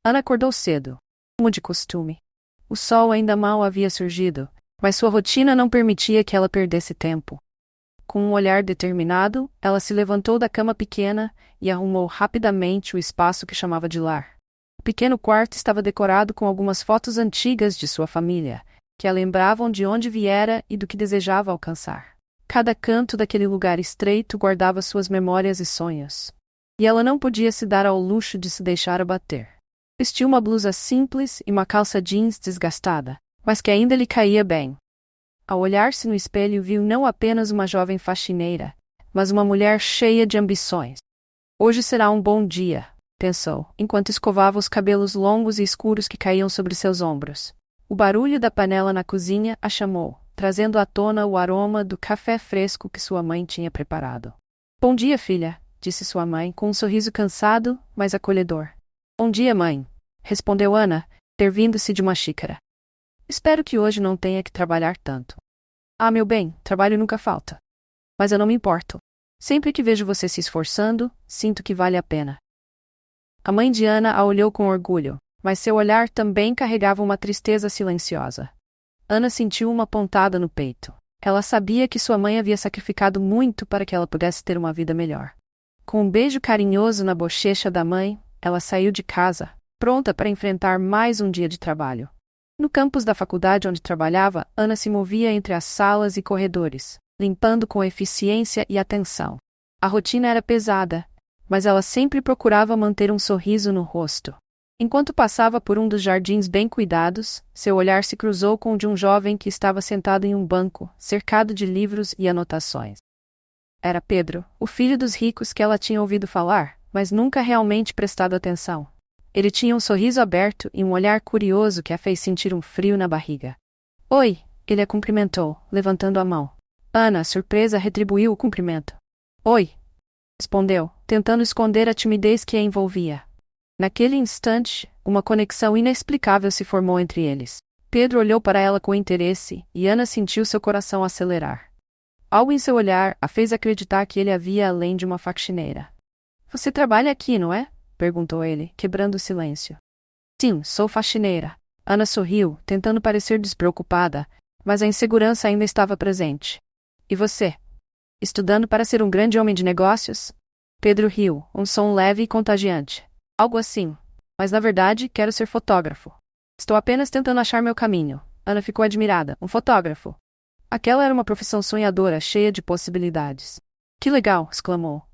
Ana acordou cedo, como de costume. O sol ainda mal havia surgido, mas sua rotina não permitia que ela perdesse tempo. Com um olhar determinado, ela se levantou da cama pequena e arrumou rapidamente o espaço que chamava de lar. O pequeno quarto estava decorado com algumas fotos antigas de sua família, que a lembravam de onde viera e do que desejava alcançar. Cada canto daquele lugar estreito guardava suas memórias e sonhos. E ela não podia se dar ao luxo de se deixar abater. Vestia uma blusa simples e uma calça jeans desgastada, mas que ainda lhe caía bem. Ao olhar-se no espelho, viu não apenas uma jovem faxineira, mas uma mulher cheia de ambições. Hoje será um bom dia, pensou, enquanto escovava os cabelos longos e escuros que caíam sobre seus ombros. O barulho da panela na cozinha a chamou, trazendo à tona o aroma do café fresco que sua mãe tinha preparado. Bom dia, filha, disse sua mãe, com um sorriso cansado, mas acolhedor. Bom dia, mãe, respondeu Ana, servindo-se de uma xícara. Espero que hoje não tenha que trabalhar tanto. Ah, meu bem, trabalho nunca falta. Mas eu não me importo. Sempre que vejo você se esforçando, sinto que vale a pena. A mãe de Ana a olhou com orgulho, mas seu olhar também carregava uma tristeza silenciosa. Ana sentiu uma pontada no peito. Ela sabia que sua mãe havia sacrificado muito para que ela pudesse ter uma vida melhor. Com um beijo carinhoso na bochecha da mãe, ela saiu de casa, pronta para enfrentar mais um dia de trabalho. No campus da faculdade onde trabalhava, Ana se movia entre as salas e corredores, limpando com eficiência e atenção. A rotina era pesada, mas ela sempre procurava manter um sorriso no rosto. Enquanto passava por um dos jardins bem cuidados, seu olhar se cruzou com o de um jovem que estava sentado em um banco, cercado de livros e anotações. Era Pedro, o filho dos ricos que ela tinha ouvido falar, mas nunca realmente prestado atenção. Ele tinha um sorriso aberto e um olhar curioso que a fez sentir um frio na barriga. Oi, ele a cumprimentou, levantando a mão. Ana, surpresa, retribuiu o cumprimento. Oi, respondeu, tentando esconder a timidez que a envolvia. Naquele instante, uma conexão inexplicável se formou entre eles. Pedro olhou para ela com interesse, e Ana sentiu seu coração acelerar. Algo em seu olhar a fez acreditar que ele havia além de uma faxineira. Você trabalha aqui, não é? Perguntou ele, quebrando o silêncio. Sim, sou faxineira. Ana sorriu, tentando parecer despreocupada, mas a insegurança ainda estava presente. E você? Estudando para ser um grande homem de negócios? Pedro riu, um som leve e contagiante. Algo assim. Mas na verdade, quero ser fotógrafo. Estou apenas tentando achar meu caminho. Ana ficou admirada. Um fotógrafo. Aquela era uma profissão sonhadora, cheia de possibilidades. Que legal, exclamou.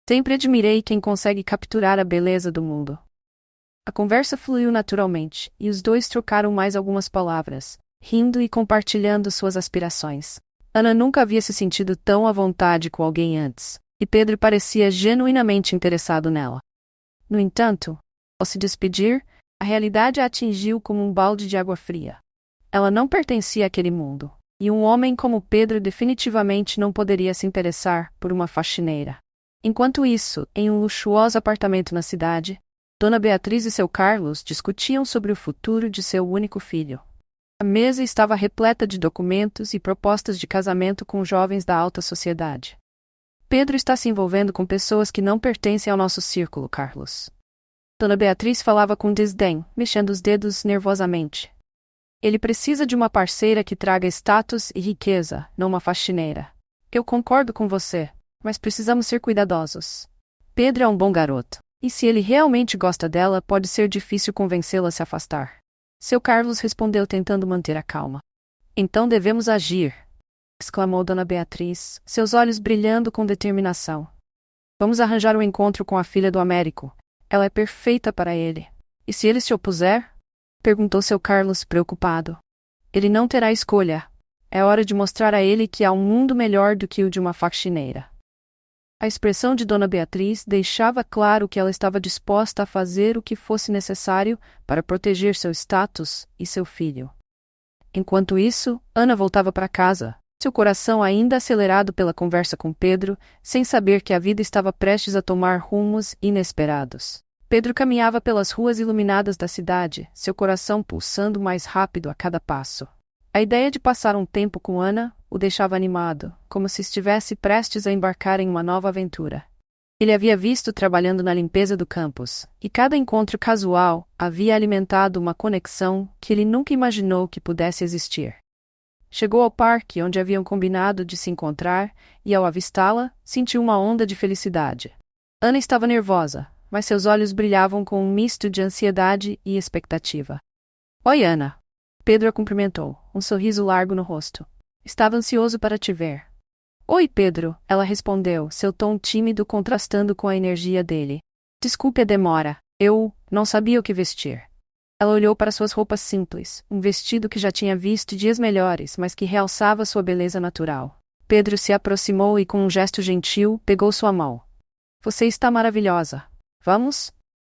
Sempre admirei quem consegue capturar a beleza do mundo. A conversa fluiu naturalmente, e os dois trocaram mais algumas palavras, rindo e compartilhando suas aspirações. Ana nunca havia se sentido tão à vontade com alguém antes, e Pedro parecia genuinamente interessado nela. No entanto, ao se despedir, a realidade a atingiu como um balde de água fria. Ela não pertencia àquele mundo, e um homem como Pedro definitivamente não poderia se interessar por uma faxineira. Enquanto isso, em um luxuoso apartamento na cidade, Dona Beatriz e seu Carlos discutiam sobre o futuro de seu único filho. A mesa estava repleta de documentos e propostas de casamento com jovens da alta sociedade. Pedro está se envolvendo com pessoas que não pertencem ao nosso círculo, Carlos. Dona Beatriz falava com desdém, mexendo os dedos nervosamente. Ele precisa de uma parceira que traga status e riqueza, não uma faxineira. Eu concordo com você, mas precisamos ser cuidadosos. Pedro é um bom garoto, e se ele realmente gosta dela, pode ser difícil convencê-la a se afastar. Seu Carlos respondeu tentando manter a calma. Então devemos agir, exclamou Dona Beatriz, seus olhos brilhando com determinação. Vamos arranjar um encontro com a filha do Américo. Ela é perfeita para ele. E se ele se opuser? Perguntou seu Carlos preocupado. Ele não terá escolha. É hora de mostrar a ele que há um mundo melhor do que o de uma faxineira. A expressão de Dona Beatriz deixava claro que ela estava disposta a fazer o que fosse necessário para proteger seu status e seu filho. Enquanto isso, Ana voltava para casa, seu coração ainda acelerado pela conversa com Pedro, sem saber que a vida estava prestes a tomar rumos inesperados. Pedro caminhava pelas ruas iluminadas da cidade, seu coração pulsando mais rápido a cada passo. A ideia de passar um tempo com Ana o deixava animado, como se estivesse prestes a embarcar em uma nova aventura. Ele havia visto trabalhando na limpeza do campus, e cada encontro casual havia alimentado uma conexão que ele nunca imaginou que pudesse existir. Chegou ao parque onde haviam combinado de se encontrar, e ao avistá-la, sentiu uma onda de felicidade. Ana estava nervosa, mas seus olhos brilhavam com um misto de ansiedade e expectativa. Oi, Ana. Pedro a cumprimentou, um sorriso largo no rosto. Estava ansioso para te ver. Oi, Pedro, ela respondeu, seu tom tímido contrastando com a energia dele. Desculpe a demora, eu não sabia o que vestir. Ela olhou para suas roupas simples, um vestido que já tinha visto dias melhores, mas que realçava sua beleza natural. Pedro se aproximou e, com um gesto gentil, pegou sua mão. Você está maravilhosa. Vamos?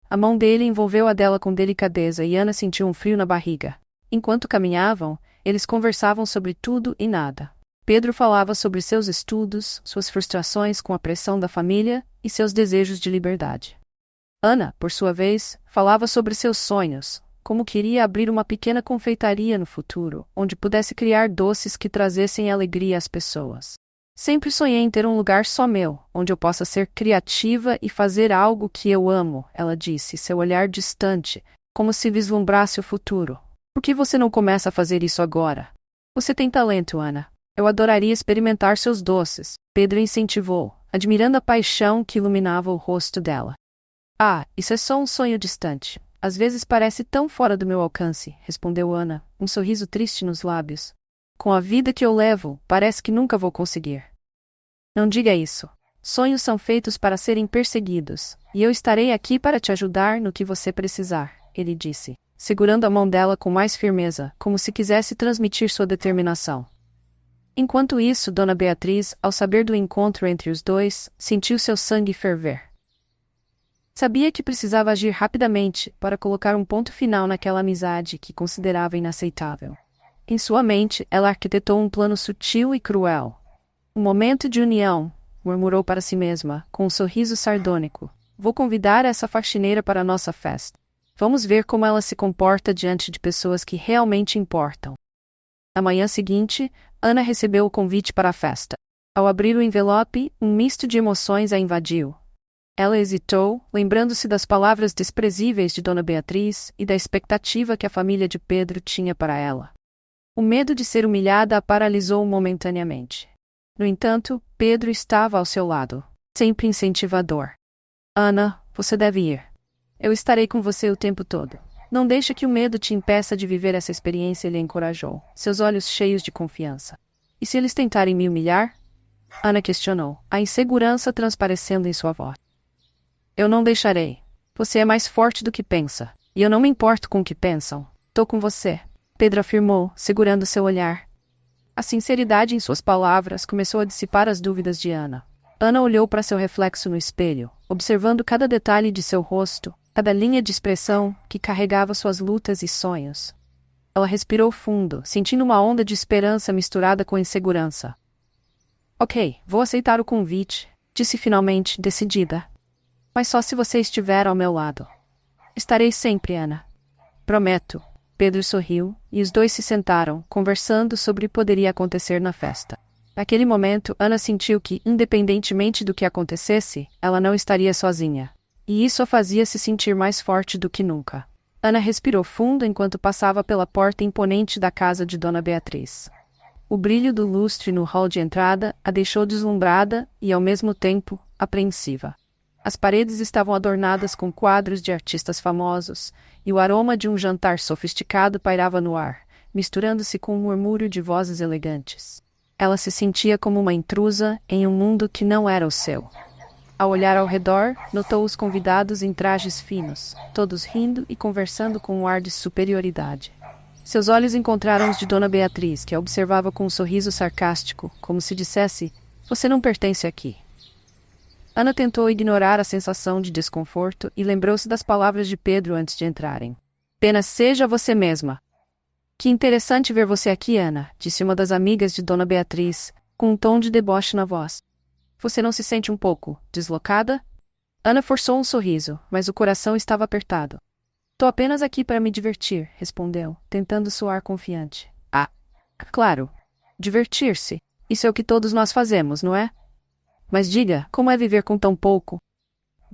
A mão dele envolveu a dela com delicadeza e Ana sentiu um frio na barriga. Enquanto caminhavam, eles conversavam sobre tudo e nada. Pedro falava sobre seus estudos, suas frustrações com a pressão da família e seus desejos de liberdade. Ana, por sua vez, falava sobre seus sonhos, como queria abrir uma pequena confeitaria no futuro, onde pudesse criar doces que trazessem alegria às pessoas. Sempre sonhei em ter um lugar só meu, onde eu possa ser criativa e fazer algo que eu amo, ela disse, seu olhar distante, como se vislumbrasse o futuro. Por que você não começa a fazer isso agora? Você tem talento, Ana. Eu adoraria experimentar seus doces, Pedro incentivou, admirando a paixão que iluminava o rosto dela. Ah, isso é só um sonho distante. Às vezes parece tão fora do meu alcance, respondeu Ana, um sorriso triste nos lábios. Com a vida que eu levo, parece que nunca vou conseguir. Não diga isso. Sonhos são feitos para serem perseguidos, e eu estarei aqui para te ajudar no que você precisar, ele disse, segurando a mão dela com mais firmeza, como se quisesse transmitir sua determinação. Enquanto isso, Dona Beatriz, ao saber do encontro entre os dois, sentiu seu sangue ferver. Sabia que precisava agir rapidamente para colocar um ponto final naquela amizade que considerava inaceitável. Em sua mente, ela arquitetou um plano sutil e cruel. Um momento de união, murmurou para si mesma, com um sorriso sardônico. Vou convidar essa faxineira para a nossa festa. Vamos ver como ela se comporta diante de pessoas que realmente importam. Na manhã seguinte, Ana recebeu o convite para a festa. Ao abrir o envelope, um misto de emoções a invadiu. Ela hesitou, lembrando-se das palavras desprezíveis de Dona Beatriz e da expectativa que a família de Pedro tinha para ela. O medo de ser humilhada a paralisou momentaneamente. No entanto, Pedro estava ao seu lado, sempre incentivador. Ana, você deve ir. Eu estarei com você o tempo todo. Não deixe que o medo te impeça de viver essa experiência, ele encorajou, seus olhos cheios de confiança. E se eles tentarem me humilhar? Ana questionou, a insegurança transparecendo em sua voz. Eu não deixarei. Você é mais forte do que pensa, e eu não me importo com o que pensam. Tô com você, Pedro afirmou, segurando seu olhar. A sinceridade em suas palavras começou a dissipar as dúvidas de Ana. Ana olhou para seu reflexo no espelho, observando cada detalhe de seu rosto, cada linha de expressão que carregava suas lutas e sonhos. Ela respirou fundo, sentindo uma onda de esperança misturada com insegurança. Ok, vou aceitar o convite, disse finalmente, decidida. Mas só se você estiver ao meu lado. Estarei sempre, Ana. Prometo. Pedro sorriu, e os dois se sentaram, conversando sobre o que poderia acontecer na festa. Naquele momento, Ana sentiu que, independentemente do que acontecesse, ela não estaria sozinha. E isso a fazia se sentir mais forte do que nunca. Ana respirou fundo enquanto passava pela porta imponente da casa de Dona Beatriz. O brilho do lustre no hall de entrada a deixou deslumbrada e, ao mesmo tempo, apreensiva. As paredes estavam adornadas com quadros de artistas famosos, e o aroma de um jantar sofisticado pairava no ar, misturando-se com um murmúrio de vozes elegantes. Ela se sentia como uma intrusa em um mundo que não era o seu. Ao olhar ao redor, notou os convidados em trajes finos, todos rindo e conversando com um ar de superioridade. Seus olhos encontraram os de Dona Beatriz, que a observava com um sorriso sarcástico, como se dissesse, você não pertence aqui. Ana tentou ignorar a sensação de desconforto e lembrou-se das palavras de Pedro antes de entrarem. Apenas seja você mesma. Que interessante ver você aqui, Ana, disse uma das amigas de Dona Beatriz, com um tom de deboche na voz. Você não se sente um pouco deslocada? Ana forçou um sorriso, mas o coração estava apertado. Tô apenas aqui para me divertir, respondeu, tentando soar confiante. Ah, claro. Divertir-se. Isso é o que todos nós fazemos, não é? Mas diga, como é viver com tão pouco?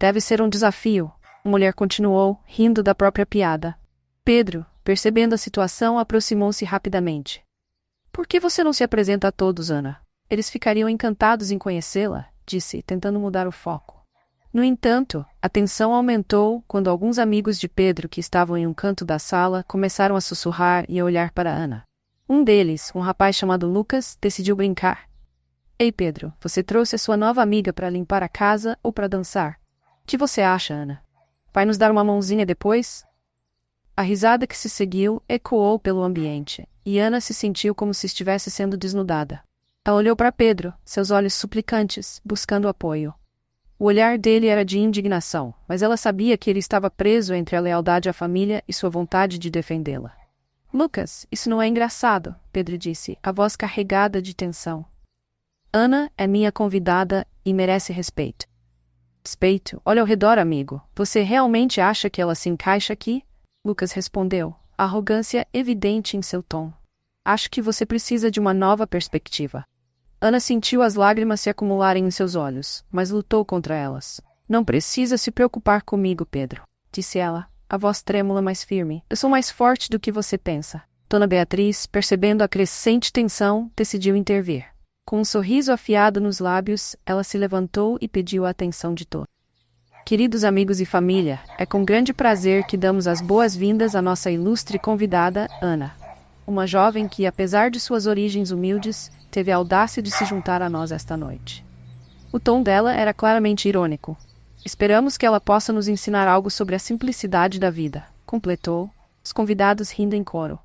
Deve ser um desafio, a mulher continuou, rindo da própria piada. Pedro, percebendo a situação, aproximou-se rapidamente. Por que você não se apresenta a todos, Ana? Eles ficariam encantados em conhecê-la, disse, tentando mudar o foco. No entanto, a tensão aumentou quando alguns amigos de Pedro que estavam em um canto da sala começaram a sussurrar e a olhar para Ana. Um deles, um rapaz chamado Lucas, decidiu brincar. Ei, Pedro, você trouxe a sua nova amiga para limpar a casa ou para dançar? O que você acha, Ana? Vai nos dar uma mãozinha depois? A risada que se seguiu ecoou pelo ambiente, e Ana se sentiu como se estivesse sendo desnudada. Ela olhou para Pedro, seus olhos suplicantes, buscando apoio. O olhar dele era de indignação, mas ela sabia que ele estava preso entre a lealdade à família e sua vontade de defendê-la. Lucas, isso não é engraçado, Pedro disse, a voz carregada de tensão. Ana é minha convidada e merece respeito. Respeito? Olha ao redor, amigo. Você realmente acha que ela se encaixa aqui? Lucas respondeu, arrogância evidente em seu tom. Acho que você precisa de uma nova perspectiva. Ana sentiu as lágrimas se acumularem em seus olhos, mas lutou contra elas. Não precisa se preocupar comigo, Pedro, disse ela, a voz trêmula mais firme. Eu sou mais forte do que você pensa. Dona Beatriz, percebendo a crescente tensão, decidiu intervir. Com um sorriso afiado nos lábios, ela se levantou e pediu a atenção de todos. Queridos amigos e família, é com grande prazer que damos as boas-vindas à nossa ilustre convidada, Ana. Uma jovem que, apesar de suas origens humildes, teve a audácia de se juntar a nós esta noite. O tom dela era claramente irônico. Esperamos que ela possa nos ensinar algo sobre a simplicidade da vida, completou, os convidados rindo em coro.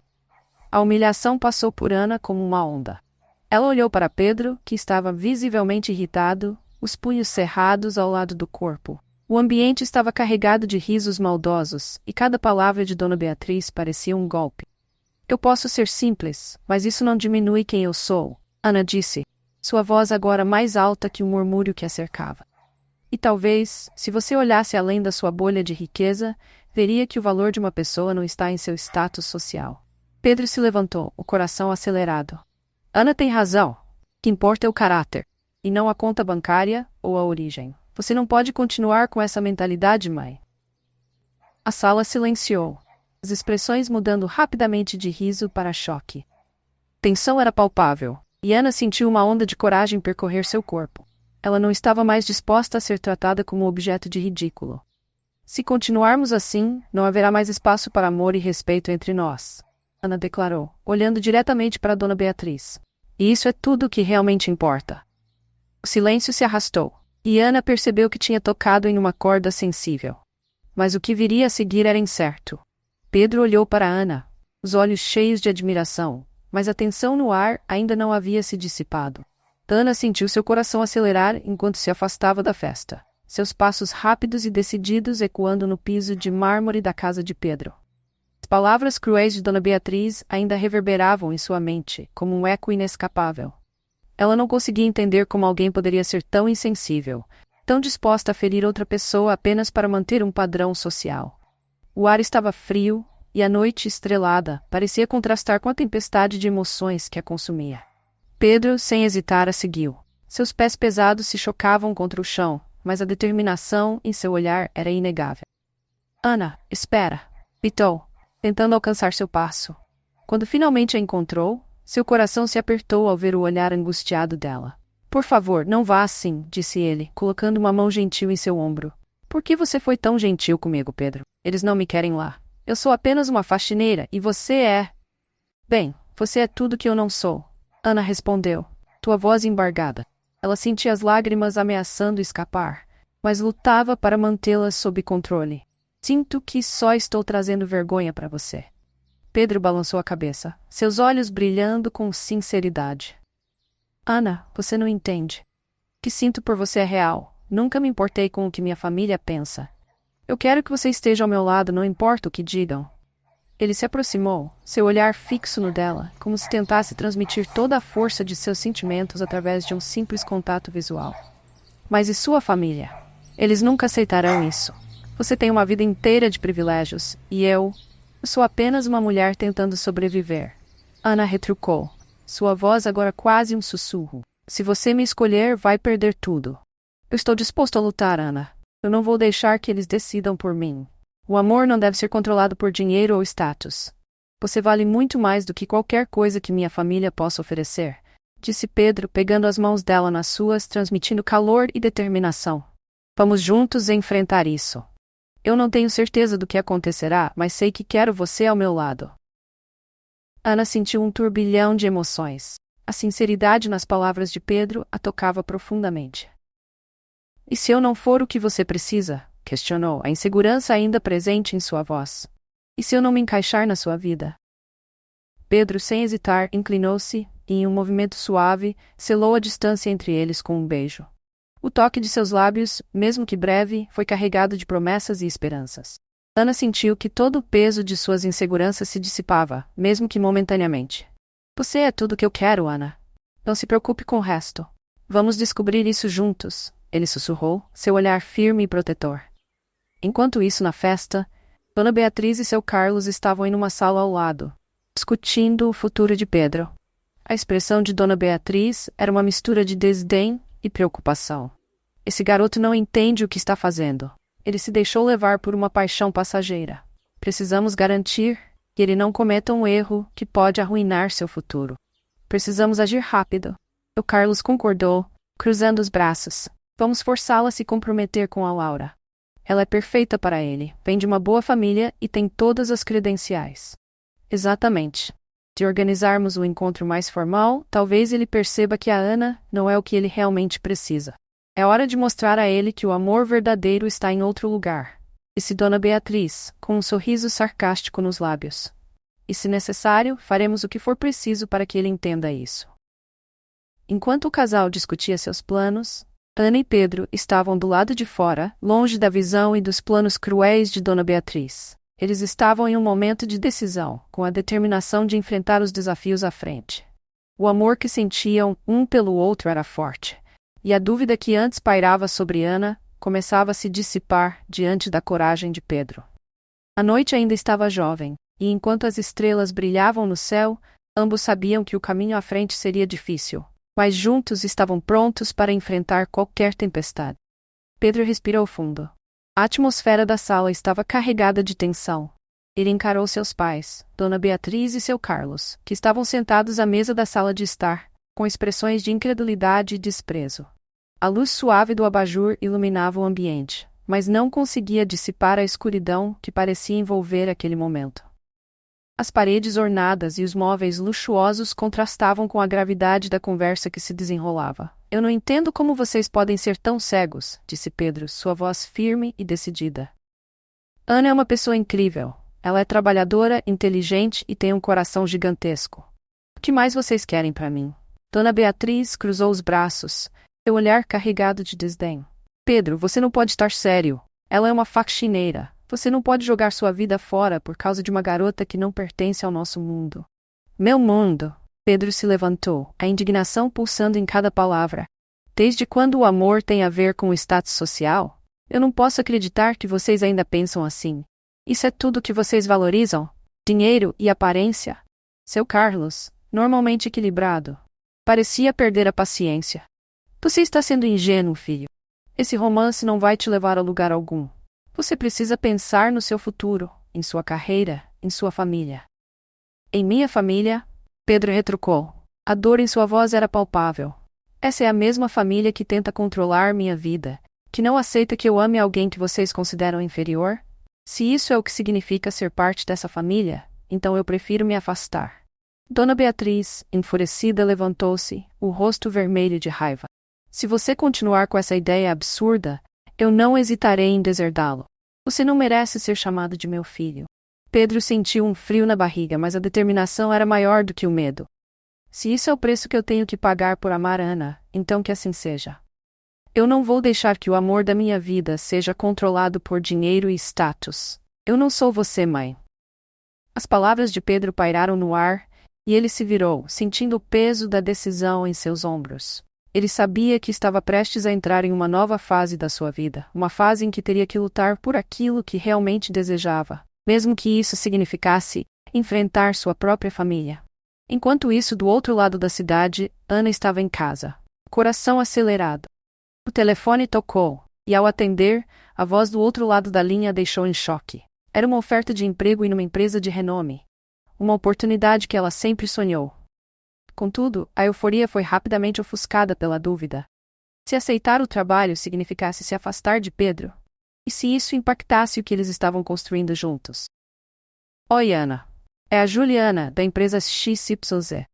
A humilhação passou por Ana como uma onda. Ela olhou para Pedro, que estava visivelmente irritado, os punhos cerrados ao lado do corpo. O ambiente estava carregado de risos maldosos, e cada palavra de Dona Beatriz parecia um golpe. Eu posso ser simples, mas isso não diminui quem eu sou, Ana disse, sua voz agora mais alta que o murmúrio que a cercava. E talvez, se você olhasse além da sua bolha de riqueza, veria que o valor de uma pessoa não está em seu status social. Pedro se levantou, o coração acelerado. Ana tem razão. O que importa é o caráter, e não a conta bancária ou a origem. Você não pode continuar com essa mentalidade, mãe. A sala silenciou, as expressões mudando rapidamente de riso para choque. Tensão era palpável, e Ana sentiu uma onda de coragem percorrer seu corpo. Ela não estava mais disposta a ser tratada como objeto de ridículo. Se continuarmos assim, não haverá mais espaço para amor e respeito entre nós, Ana declarou, olhando diretamente para Dona Beatriz. E isso é tudo o que realmente importa. O silêncio se arrastou, e Ana percebeu que tinha tocado em uma corda sensível. Mas o que viria a seguir era incerto. Pedro olhou para Ana, os olhos cheios de admiração, mas a tensão no ar ainda não havia se dissipado. Ana sentiu seu coração acelerar enquanto se afastava da festa, seus passos rápidos e decididos ecoando no piso de mármore da casa de Pedro. As palavras cruéis de Dona Beatriz ainda reverberavam em sua mente, como um eco inescapável. Ela não conseguia entender como alguém poderia ser tão insensível, tão disposta a ferir outra pessoa apenas para manter um padrão social. O ar estava frio, e a noite estrelada parecia contrastar com a tempestade de emoções que a consumia. Pedro, sem hesitar, a seguiu. Seus pés pesados se chocavam contra o chão, mas a determinação em seu olhar era inegável. Ana, espera, pitou, tentando alcançar seu passo. Quando finalmente a encontrou, seu coração se apertou ao ver o olhar angustiado dela. Por favor, não vá assim, disse ele, colocando uma mão gentil em seu ombro. Por que você foi tão gentil comigo, Pedro? Eles não me querem lá. Eu sou apenas uma faxineira e você é... Bem, você é tudo que eu não sou. Ana respondeu, tua voz embargada. Ela sentia as lágrimas ameaçando escapar, mas lutava para mantê-las sob controle. Sinto que só estou trazendo vergonha para você. Pedro balançou a cabeça, seus olhos brilhando com sinceridade. Ana, você não entende. O que sinto por você é real. Nunca me importei com o que minha família pensa. Eu quero que você esteja ao meu lado, não importa o que digam. Ele se aproximou, seu olhar fixo no dela, como se tentasse transmitir toda a força de seus sentimentos através de um simples contato visual. Mas e sua família? Eles nunca aceitarão isso. Você tem uma vida inteira de privilégios, e eu sou apenas uma mulher tentando sobreviver. Ana retrucou, sua voz agora quase um sussurro. Se você me escolher, vai perder tudo. Eu estou disposto a lutar, Ana. Eu não vou deixar que eles decidam por mim. O amor não deve ser controlado por dinheiro ou status. Você vale muito mais do que qualquer coisa que minha família possa oferecer, disse Pedro, pegando as mãos dela nas suas, transmitindo calor e determinação. Vamos juntos enfrentar isso. Eu não tenho certeza do que acontecerá, mas sei que quero você ao meu lado. Ana sentiu um turbilhão de emoções. A sinceridade nas palavras de Pedro a tocava profundamente. E se eu não for o que você precisa? Questionou, a insegurança ainda presente em sua voz. E se eu não me encaixar na sua vida? Pedro, sem hesitar, inclinou-se e, em um movimento suave, selou a distância entre eles com um beijo. O toque de seus lábios, mesmo que breve, foi carregado de promessas e esperanças. Ana sentiu que todo o peso de suas inseguranças se dissipava, mesmo que momentaneamente. Você é tudo o que eu quero, Ana. Não se preocupe com o resto. Vamos descobrir isso juntos, ele sussurrou, seu olhar firme e protetor. Enquanto isso, na festa, Dona Beatriz e seu Carlos estavam em uma sala ao lado, discutindo o futuro de Pedro. A expressão de Dona Beatriz era uma mistura de desdém e preocupação. Esse garoto não entende o que está fazendo. Ele se deixou levar por uma paixão passageira. Precisamos garantir que ele não cometa um erro que pode arruinar seu futuro. Precisamos agir rápido. O Carlos concordou, cruzando os braços. Vamos forçá-la a se comprometer com a Laura. Ela é perfeita para ele, vem de uma boa família e tem todas as credenciais. Exatamente. Se organizarmos um encontro mais formal, talvez ele perceba que a Ana não é o que ele realmente precisa. É hora de mostrar a ele que o amor verdadeiro está em outro lugar, disse Dona Beatriz, com um sorriso sarcástico nos lábios. E se necessário, faremos o que for preciso para que ele entenda isso. Enquanto o casal discutia seus planos, Ana e Pedro estavam do lado de fora, longe da visão e dos planos cruéis de Dona Beatriz. Eles estavam em um momento de decisão, com a determinação de enfrentar os desafios à frente. O amor que sentiam um pelo outro era forte, e a dúvida que antes pairava sobre Ana começava a se dissipar diante da coragem de Pedro. A noite ainda estava jovem, e enquanto as estrelas brilhavam no céu, ambos sabiam que o caminho à frente seria difícil, mas juntos estavam prontos para enfrentar qualquer tempestade. Pedro respirou fundo. A atmosfera da sala estava carregada de tensão. Ele encarou seus pais, Dona Beatriz e seu Carlos, que estavam sentados à mesa da sala de estar, com expressões de incredulidade e desprezo. A luz suave do abajur iluminava o ambiente, mas não conseguia dissipar a escuridão que parecia envolver aquele momento. As paredes ornadas e os móveis luxuosos contrastavam com a gravidade da conversa que se desenrolava. Eu não entendo como vocês podem ser tão cegos, disse Pedro, sua voz firme e decidida. Ana é uma pessoa incrível. Ela é trabalhadora, inteligente e tem um coração gigantesco. O que mais vocês querem para mim? Dona Beatriz cruzou os braços, seu olhar carregado de desdém. Pedro, você não pode estar sério. Ela é uma faxineira. Você não pode jogar sua vida fora por causa de uma garota que não pertence ao nosso mundo. Meu mundo! Pedro se levantou, a indignação pulsando em cada palavra. Desde quando o amor tem a ver com o status social? Eu não posso acreditar que vocês ainda pensam assim. Isso é tudo que vocês valorizam? Dinheiro e aparência? Seu Carlos, normalmente equilibrado, parecia perder a paciência. Você está sendo ingênuo, filho. Esse romance não vai te levar a lugar algum. Você precisa pensar no seu futuro, em sua carreira, em sua família. Em minha família, Pedro retrucou. A dor em sua voz era palpável. Essa é a mesma família que tenta controlar minha vida, que não aceita que eu ame alguém que vocês consideram inferior? Se isso é o que significa ser parte dessa família, então eu prefiro me afastar. Dona Beatriz, enfurecida, levantou-se, o rosto vermelho de raiva. Se você continuar com essa ideia absurda, eu não hesitarei em deserdá-lo. Você não merece ser chamado de meu filho. Pedro sentiu um frio na barriga, mas a determinação era maior do que o medo. Se isso é o preço que eu tenho que pagar por amar Ana, então que assim seja. Eu não vou deixar que o amor da minha vida seja controlado por dinheiro e status. Eu não sou você, mãe. As palavras de Pedro pairaram no ar, e ele se virou, sentindo o peso da decisão em seus ombros. Ele sabia que estava prestes a entrar em uma nova fase da sua vida, uma fase em que teria que lutar por aquilo que realmente desejava, mesmo que isso significasse enfrentar sua própria família. Enquanto isso, do outro lado da cidade, Ana estava em casa, coração acelerado. O telefone tocou, e ao atender, A voz do outro lado da linha a deixou em choque. Era uma oferta de emprego em uma empresa de renome. Uma oportunidade que ela sempre sonhou. Contudo, a euforia foi rapidamente ofuscada pela dúvida. Se aceitar o trabalho significasse se afastar de Pedro? E se isso impactasse o que eles estavam construindo juntos? Oi, Ana. É a Juliana, da empresa XYZ.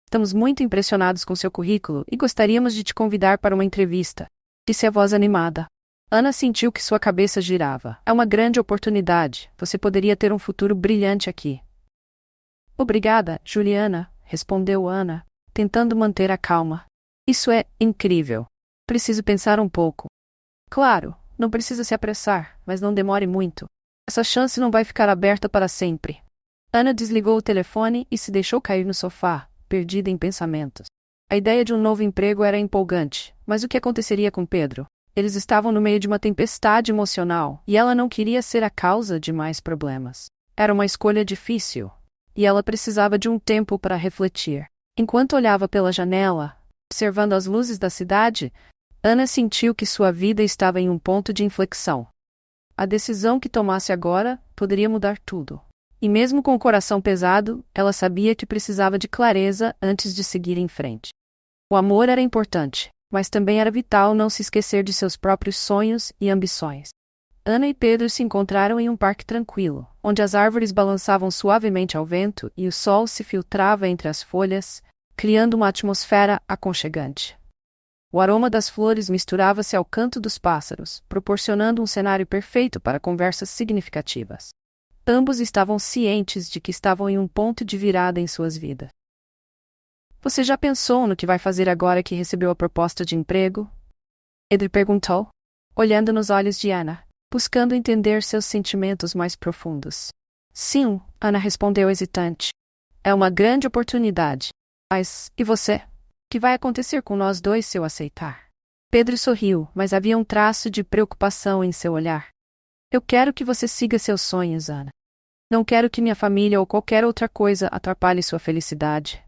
Estamos muito impressionados com seu currículo e gostaríamos de te convidar para uma entrevista, disse a voz animada. Ana sentiu que sua cabeça girava. É uma grande oportunidade. Você poderia ter um futuro brilhante aqui. Obrigada, Juliana, respondeu Ana, tentando manter a calma. Isso é incrível. Preciso pensar um pouco. Claro, não precisa se apressar, mas não demore muito. Essa chance não vai ficar aberta para sempre. Ana desligou o telefone e se deixou cair no sofá, perdida em pensamentos. A ideia de um novo emprego era empolgante, mas o que aconteceria com Pedro? Eles estavam no meio de uma tempestade emocional, e ela não queria ser a causa de mais problemas. Era uma escolha difícil, e ela precisava de um tempo para refletir. Enquanto olhava pela janela, observando as luzes da cidade, Ana sentiu que sua vida estava em um ponto de inflexão. A decisão que tomasse agora poderia mudar tudo. E mesmo com o coração pesado, ela sabia que precisava de clareza antes de seguir em frente. O amor era importante, mas também era vital não se esquecer de seus próprios sonhos e ambições. Ana e Pedro se encontraram em um parque tranquilo, onde as árvores balançavam suavemente ao vento e o sol se filtrava entre as folhas, criando uma atmosfera aconchegante. O aroma das flores misturava-se ao canto dos pássaros, proporcionando um cenário perfeito para conversas significativas. Ambos estavam cientes de que estavam em um ponto de virada em suas vidas. Você já pensou no que vai fazer agora que recebeu a proposta de emprego? Pedro perguntou, olhando nos olhos de Ana, buscando entender seus sentimentos mais profundos. Sim, Ana respondeu hesitante. É uma grande oportunidade. Mas, e você? O que vai acontecer com nós dois se eu aceitar? Pedro sorriu, mas havia um traço de preocupação em seu olhar. Eu quero que você siga seus sonhos, Ana. Não quero que minha família ou qualquer outra coisa atrapalhe sua felicidade.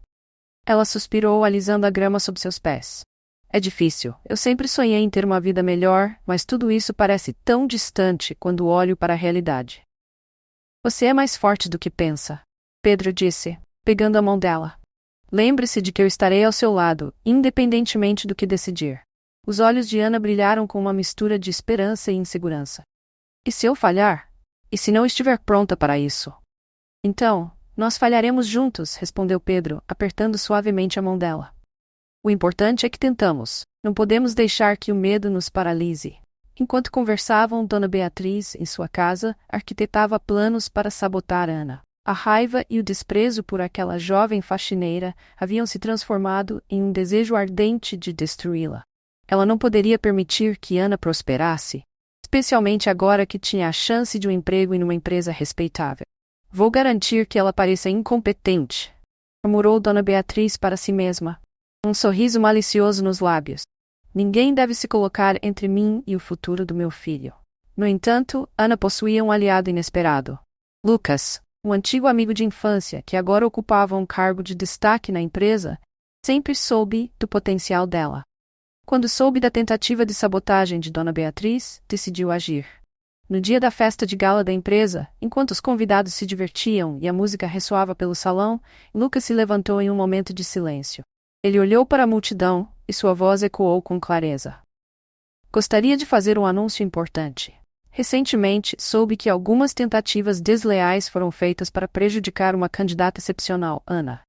Ela suspirou, alisando a grama sob seus pés. É difícil. Eu sempre sonhei em ter uma vida melhor, mas tudo isso parece tão distante quando olho para a realidade. Você é mais forte do que pensa, Pedro disse, pegando a mão dela. Lembre-se de que eu estarei ao seu lado, independentemente do que decidir. Os olhos de Ana brilharam com uma mistura de esperança e insegurança. E se eu falhar? E se não estiver pronta para isso? Então, nós falharemos juntos, respondeu Pedro, apertando suavemente a mão dela. O importante é que tentamos. Não podemos deixar que o medo nos paralise. Enquanto conversavam, Dona Beatriz, em sua casa, arquitetava planos para sabotar Ana. A raiva e o desprezo por aquela jovem faxineira haviam se transformado em um desejo ardente de destruí-la. Ela não poderia permitir que Ana prosperasse, especialmente agora que tinha a chance de um emprego em uma empresa respeitável. Vou garantir que ela pareça incompetente, murmurou Dona Beatriz para si mesma, um sorriso malicioso nos lábios. Ninguém deve se colocar entre mim e o futuro do meu filho. No entanto, Ana possuía um aliado inesperado. Lucas, um antigo amigo de infância que agora ocupava um cargo de destaque na empresa, sempre soube do potencial dela. Quando soube da tentativa de sabotagem de Dona Beatriz, decidiu agir. No dia da festa de gala da empresa, enquanto os convidados se divertiam e a música ressoava pelo salão, Lucas se levantou em um momento de silêncio. Ele olhou para a multidão e sua voz ecoou com clareza. Gostaria de fazer um anúncio importante. Recentemente, soube que algumas tentativas desleais foram feitas para prejudicar uma candidata excepcional, Ana.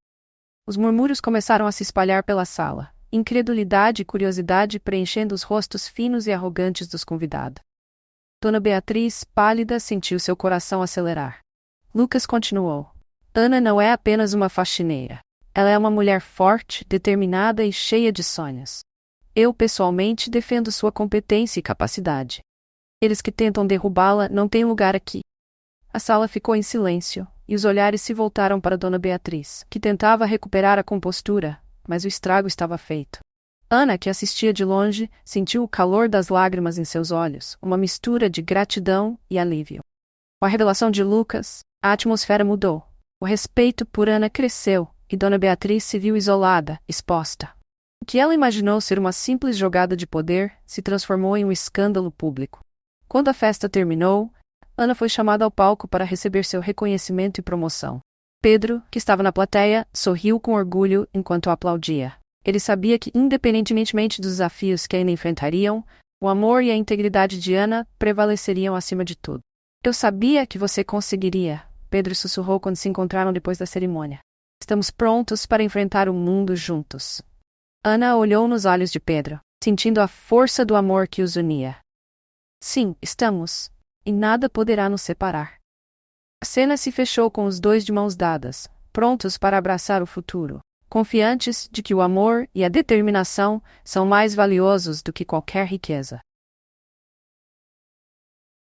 Os murmúrios começaram a se espalhar pela sala, incredulidade e curiosidade preenchendo os rostos finos e arrogantes dos convidados. Dona Beatriz, pálida, sentiu seu coração acelerar. Lucas continuou. Ana não é apenas uma faxineira. Ela é uma mulher forte, determinada e cheia de sonhos. Eu, pessoalmente, defendo sua competência e capacidade. Eles que tentam derrubá-la não têm lugar aqui. A sala ficou em silêncio, e os olhares se voltaram para Dona Beatriz, que tentava recuperar a compostura, mas o estrago estava feito. Ana, que assistia de longe, sentiu o calor das lágrimas em seus olhos, uma mistura de gratidão e alívio. Com a revelação de Lucas, a atmosfera mudou. O respeito por Ana cresceu, e Dona Beatriz se viu isolada, exposta. O que ela imaginou ser uma simples jogada de poder se transformou em um escândalo público. Quando a festa terminou, Ana foi chamada ao palco para receber seu reconhecimento e promoção. Pedro, que estava na plateia, sorriu com orgulho enquanto aplaudia. Ele sabia que, independentemente dos desafios que ainda enfrentariam, o amor e a integridade de Ana prevaleceriam acima de tudo. Eu sabia que você conseguiria, Pedro sussurrou quando se encontraram depois da cerimônia. Estamos prontos para enfrentar o mundo juntos. Ana olhou nos olhos de Pedro, sentindo a força do amor que os unia. Sim, estamos. E nada poderá nos separar. A cena se fechou com os dois de mãos dadas, prontos para abraçar o futuro, confiantes de que o amor e a determinação são mais valiosos do que qualquer riqueza.